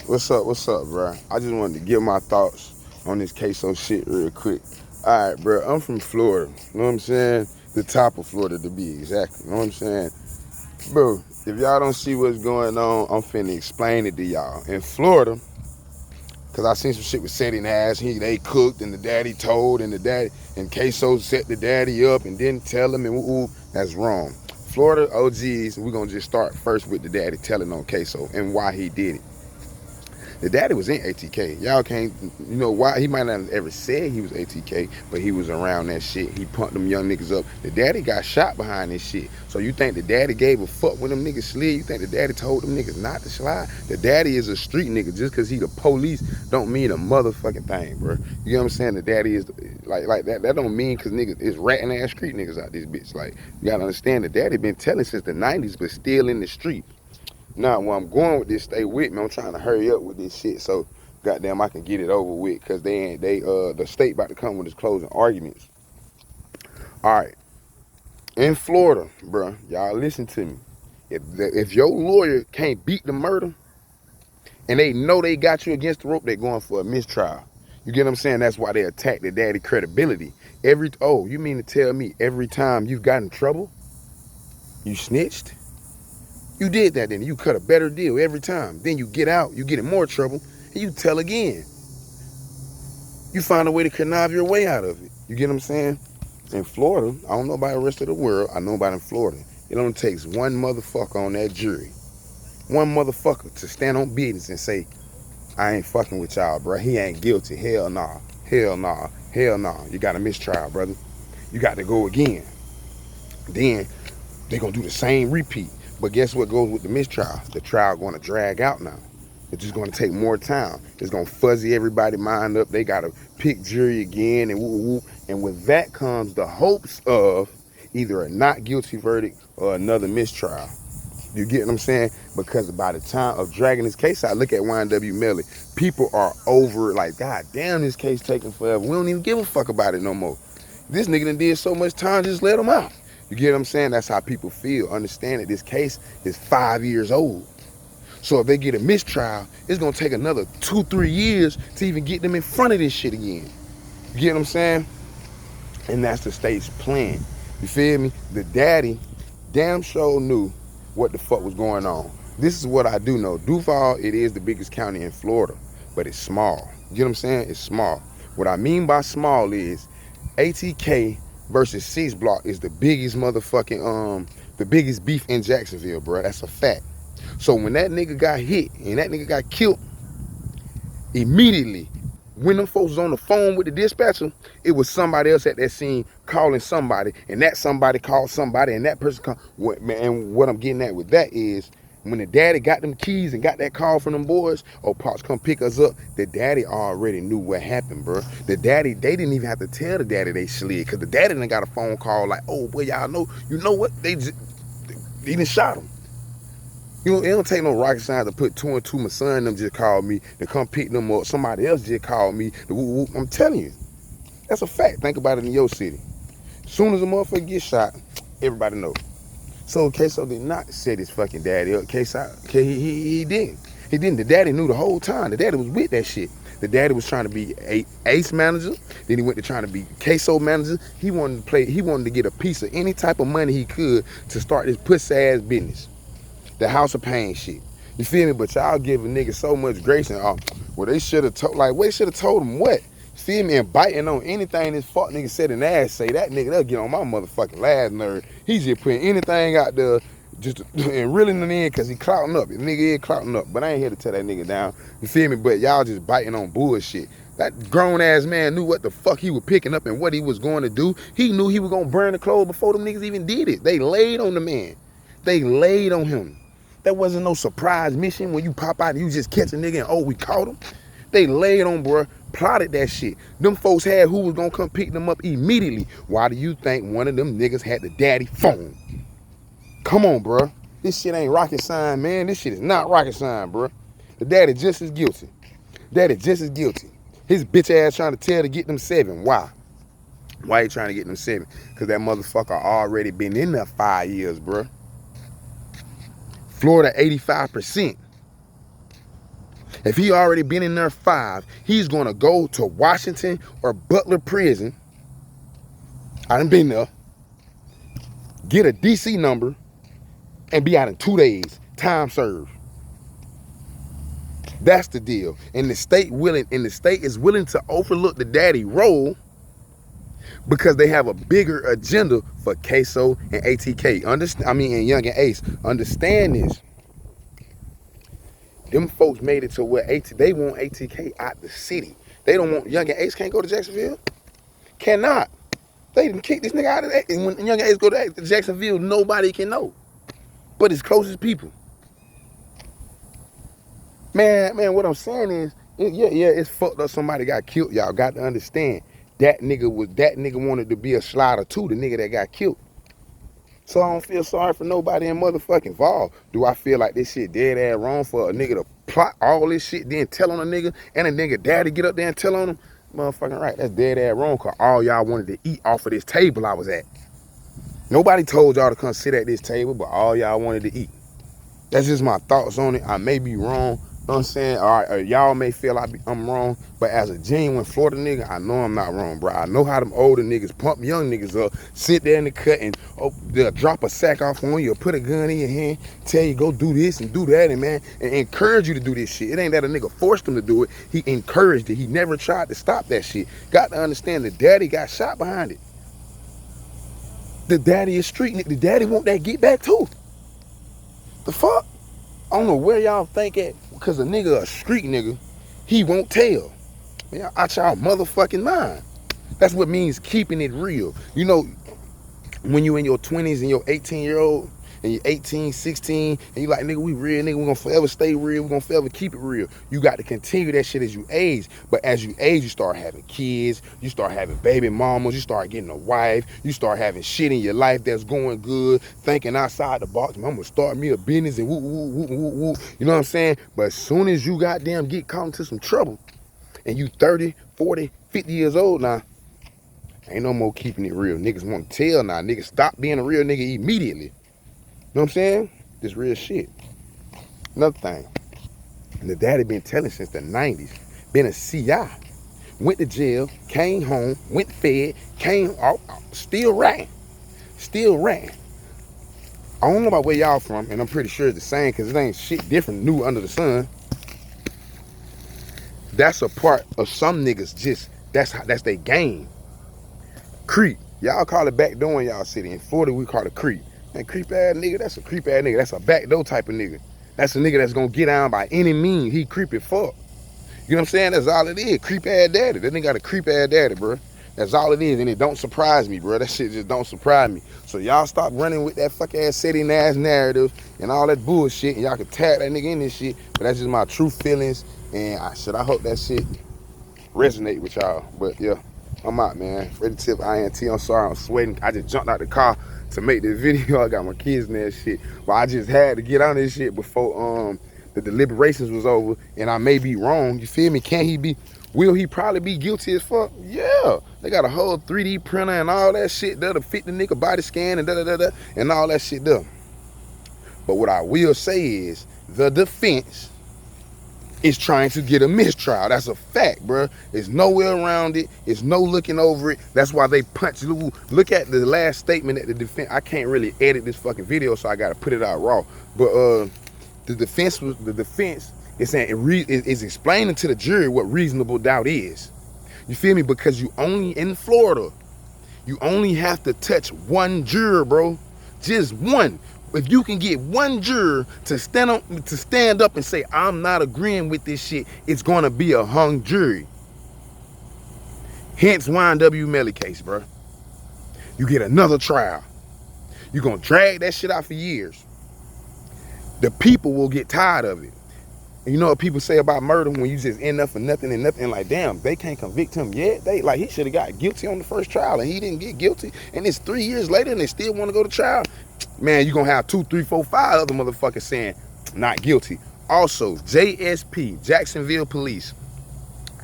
What's up, bro? I just wanted to give my thoughts on this KSOO shit real quick. All right, bro, I'm from Florida. You know what I'm saying? The top of Florida to be exact. You know what I'm saying? Bro, if y'all don't see what's going on, I'm finna explain it to y'all. In Florida, because I seen some shit with setting ass. They cooked and the daddy told and the daddy, and KSOO set the daddy up and didn't tell him and ooh, that's wrong. Florida OGs, we're gonna just start first with the daddy telling on KSOO and why he did it. The daddy was in ATK. Y'all can't, you know why? He might not have ever said he was ATK, but he was around that shit. He pumped them young niggas up. The daddy got shot behind this shit. So you think the daddy gave a fuck when them niggas slid? You think the daddy told them niggas not to slide? The daddy is a street nigga. Just because he the police don't mean a motherfucking thing, bro. You know what I'm saying? The daddy is, like that. That don't mean because niggas is ratting ass street niggas out this bitch. Like, you gotta understand the daddy been telling since the 90s, but still in the street. Now, where I'm going with this, stay with me. I'm trying to hurry up with this shit so goddamn I can get it over with because the state about to come with its closing arguments. All right, in Florida, bro, y'all listen to me. If your lawyer can't beat the murder and they know they got you against the rope, they going for a mistrial. You get what I'm saying? That's why they attack the daddy credibility. You mean to tell me every time you've gotten in trouble, you snitched? You did that then. You cut a better deal every time. Then you get out, you get in more trouble, and you tell again. You find a way to connive your way out of it. You get what I'm saying? In Florida, I don't know about the rest of the world. I know about in Florida. It only takes one motherfucker on that jury. One motherfucker to stand on business and say, I ain't fucking with y'all, bro. He ain't guilty. Hell nah. Hell nah. Hell nah. You got a mistrial, brother. You got to go again. Then they gonna do the same repeat. But guess what goes with the mistrial? The trial gonna drag out now. It's just gonna take more time. It's gonna fuzzy everybody's mind up. They gotta pick jury again and whoop whoop. And with that comes the hopes of either a not guilty verdict or another mistrial. You get what I'm saying? Because by the time of dragging this case out, look at YNW Melly. People are over like, God damn, this case taking forever. We don't even give a fuck about it no more. This nigga done did so much time, just let him out. You get what I'm saying? That's how people feel. Understand that this case is 5 years old. So if they get a mistrial, it's gonna take another 2-3 years to even get them in front of this shit again. You get what I'm saying? And that's the state's plan. You feel me? The daddy damn sure knew what the fuck was going on. This is what I do know. Duval, it is the biggest county in Florida, but it's small. You get what I'm saying? It's small. What I mean by small is ATK versus 6 Block is the biggest motherfucking the biggest beef in Jacksonville, bro. That's a fact. So when that nigga got hit and that nigga got killed, immediately when them folks was on the phone with the dispatcher, it was somebody else at that scene calling somebody, and that somebody called somebody, and that person called. And what I'm getting at with that is, when the daddy got them keys and got that call from them boys, oh, Pops, come pick us up, the daddy already knew what happened, bro. The daddy, they didn't even have to tell the daddy they slid, because the daddy done got a phone call like, oh, boy, y'all know, you know what? They done shot him. You know, it don't take no rocket science to put 2 and 2. My son them just called me to come pick them up. Somebody else just called me. I'm telling you, that's a fact. Think about it in your city. As soon as a motherfucker gets shot, everybody knows. So KSOO did not set his fucking daddy up. He didn't. He didn't. The daddy knew the whole time. The daddy was with that shit. The daddy was trying to be ace manager. Then he went to trying to be KSOO manager. He wanted to play. He wanted to get a piece of any type of money he could to start this pussy ass business. The House of Pain shit. You feel me? But y'all give a nigga so much grace and well, they should have told, like, they should have told him what? You feel me? And biting on anything this fuck nigga said in the ass, say that nigga, they'll get on my motherfucking last nerve. He's just putting anything out there just and reeling it in because he clouting up. The nigga is clouting up. But I ain't here to tear that nigga down. You feel me? But y'all just biting on bullshit. That grown ass man knew what the fuck he was picking up and what he was going to do. He knew he was going to burn the clothes before them niggas even did it. They laid on the man. They laid on him. That wasn't no surprise mission when you pop out and you just catch a nigga and, oh, we caught him. They laid on, bro, plotted that shit. Them folks had who was gonna come pick them up immediately. Why do you think one of them niggas had the daddy phone? Come on, bro. This shit ain't rocket science, man. This shit is not rocket science, bro. The daddy just as guilty. Daddy just as guilty. His bitch ass trying to tell to get them 7. Why? Why he trying to get them 7? Because that motherfucker already been in there 5 years, bro. Florida, 85%. If he already been in there 5, he's gonna go to Washington or Butler prison. I done been there. Get a DC number and be out in 2 days. Time served. That's the deal. And the state is willing to overlook the daddy role because they have a bigger agenda for KSOO and ATK. And Young and Ace. Understand this. Them folks made it to where they want ATK out the city. They don't want Young and Ace can't go to Jacksonville. Cannot. They didn't kick this nigga out of that. And when Young and Ace go to Jacksonville, nobody can know. But his closest people. Man, what I'm saying is, it's fucked up. Somebody got killed. Y'all got to understand. That nigga wanted to be a slider too, the nigga that got killed. So I don't feel sorry for nobody in motherfucking involved. Do I feel like this shit dead ass wrong for a nigga to plot all this shit, then tell on a nigga, and a nigga daddy get up there and tell on him? Motherfucking right, that's dead ass wrong, cause all y'all wanted to eat off of this table I was at. Nobody told y'all to come sit at this table, but all y'all wanted to eat. That's just my thoughts on it. I may be wrong. You know what I'm saying? All right, y'all may feel I'm wrong, but as a genuine Florida nigga, I know I'm not wrong, bro. I know how them older niggas pump young niggas up, sit there in the cut and they'll drop a sack off on you or put a gun in your hand, tell you go do this and do that, and man, and encourage you to do this shit. It ain't that a nigga forced him to do it. He encouraged it. He never tried to stop that shit. Got to understand the daddy got shot behind it. The daddy is street nigga. The daddy want that get back too. The fuck? I don't know where y'all think at, because a nigga a street nigga, he won't tell. Man, out y'all motherfucking mind. That's what means keeping it real. You know, when you in your 20s and you're 18-year-old, and you're 18, 16, and you like, nigga, we real, nigga, we gonna forever stay real, we gonna forever keep it real. You got to continue that shit as you age. But as you age, you start having kids, you start having baby mamas, you start getting a wife, you start having shit in your life that's going good, thinking outside the box. I'm gonna start me a business and woo, woo, woo, woo, woo. You know what I'm saying? But as soon as you goddamn get caught into some trouble, and you 30, 40, 50 years old now, ain't no more keeping it real. Niggas want to tell now. Niggas stop being a real nigga immediately. You know what I'm saying? This real shit. Another thing. And the daddy been telling since the 90s. Been a CI. Went to jail, came home, went fed, came out, still ran. Still ran. I don't know about where y'all from, and I'm pretty sure it's the same, because it ain't shit different new under the sun. That's a part of some niggas just, that's their game. Creep. Y'all call it backdoor in y'all city. In Florida, we call it creep. And creep ass nigga, that's a creep ass nigga. That's a backdoor type of nigga. That's a nigga that's gonna get down by any means. He creepy fuck. You know what I'm saying? That's all it is. Creep ass daddy. That nigga got a creep ass daddy, bro. That's all it is, and it don't surprise me, bro. That shit just don't surprise me. So y'all stop running with that fuck ass setting ass narrative and all that bullshit, and y'all can tag that nigga in this shit. But that's just my true feelings, and I hope that shit resonate with y'all. But yeah, I'm out, man. Ready to tip INT. I'm sorry, I'm sweating. I just jumped out the car to make this video. I got my kids in that shit, but I just had to get on this shit before the deliberations was over. And I may be wrong, you feel me? Will he probably be guilty as fuck? Yeah, they got a whole 3D printer and all that shit there to fit the nigga body scan and and all that shit there. But what I will say is the defense is trying to get a mistrial. That's a fact, bro. There's no way around it. There's no looking over it. That's why they punch. Look at the last statement at the defense. I can't really edit this fucking video, so I gotta put it out raw. But the defense is saying it's explaining to the jury what reasonable doubt is. You feel me? Because you only in Florida, you only have to touch one juror, bro. Just one. If you can get one juror to stand up and say, I'm not agreeing with this shit, it's gonna be a hung jury. Hence YNW Melly case, bro. You get another trial. You're gonna drag that shit out for years. The people will get tired of it. And you know what people say about murder when you just end up for nothing and nothing, like, damn, they can't convict him yet. He should have got guilty on the first trial and he didn't get guilty. And it's 3 years later and they still want to go to trial. Man, you're going to have 2, 3, 4, 5 other motherfuckers saying not guilty. Also, JSP, Jacksonville Police,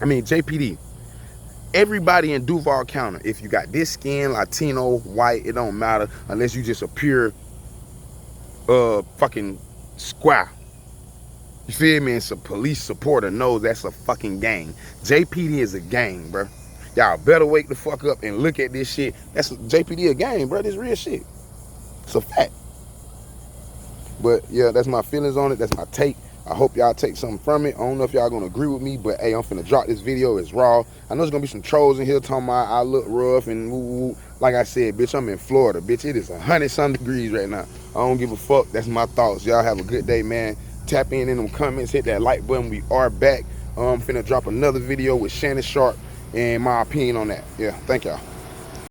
JPD, everybody in Duval County, if you got this skin, Latino, white, it don't matter unless you just a pure fucking square. You feel me? And some police supporter knows that's a fucking gang. JPD is a gang, bro. Y'all better wake the fuck up and look at this shit. That's JPD a gang, bro. This real shit. It's a fact. But yeah, that's my feelings on it. That's my take. I hope y'all take something from it. I don't know if y'all gonna agree with me, but hey, I'm finna drop this video. It's raw. I know there's gonna be some trolls in here talking about I look rough and woo. Like I said, bitch, I'm in Florida, bitch. It is 100-some degrees right now. I don't give a fuck. That's my thoughts. Y'all have a good day, man. Tap in them comments, hit that like button. We are back. I'm finna drop another video with Shannon Sharp and my opinion on that. Yeah, thank y'all.